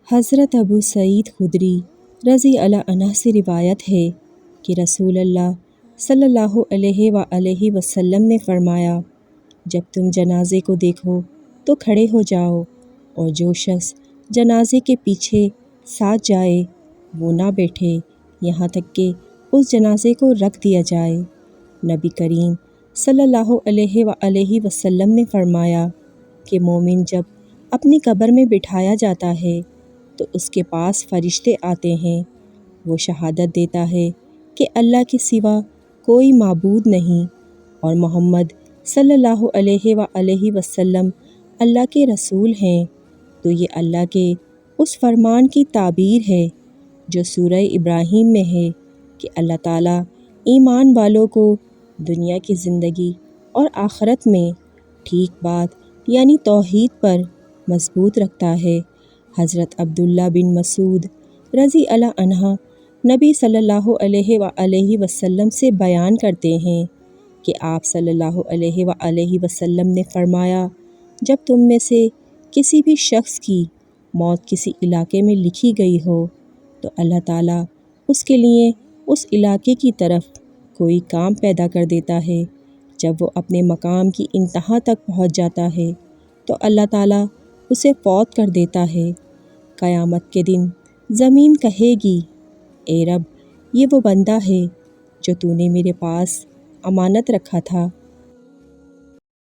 حضرت ابو سعید خدری رضی اللہ عنہ سے روایت ہے کہ رسول اللہ صلی اللہ علیہ وآلہ وسلم نے فرمایا، جب تم جنازے کو دیکھو تو کھڑے ہو جاؤ، اور جو شخص جنازے کے پیچھے ساتھ جائے وہ نہ بیٹھے یہاں تک کہ اس جنازے کو رکھ دیا جائے۔ نبی کریم صلی اللہ علیہ وآلہ وسلم نے فرمایا کہ مومن جب اپنی قبر میں بٹھایا جاتا ہے تو اس کے پاس فرشتے آتے ہیں، وہ شہادت دیتا ہے کہ اللہ کے سوا کوئی معبود نہیں اور محمد صلی اللہ علیہ وآلہ وسلم اللہ کے رسول ہیں، تو یہ اللہ کے اس فرمان کی تعبیر ہے جو سورہ ابراہیم میں ہے کہ اللہ تعالیٰ ایمان والوں کو دنیا کی زندگی اور آخرت میں ٹھیک بات یعنی توحید پر مضبوط رکھتا ہے۔ حضرت عبداللہ بن مسعود رضی اللہ عنہ نبی صلی اللہ علیہ وآلہ وسلم سے بیان کرتے ہیں کہ آپ صلی اللہ علیہ وآلہ وسلم نے فرمایا، جب تم میں سے کسی بھی شخص کی موت کسی علاقے میں لکھی گئی ہو تو اللہ تعالیٰ اس کے لیے اس علاقے کی طرف کوئی کام پیدا کر دیتا ہے۔ جب وہ اپنے مقام کی انتہا تک پہنچ جاتا ہے تو اللہ تعالیٰ اسے فوت کر دیتا ہے۔ قیامت کے دن زمین کہے گی، اے رب، یہ وہ بندہ ہے جو تو نے میرے پاس امانت رکھا تھا۔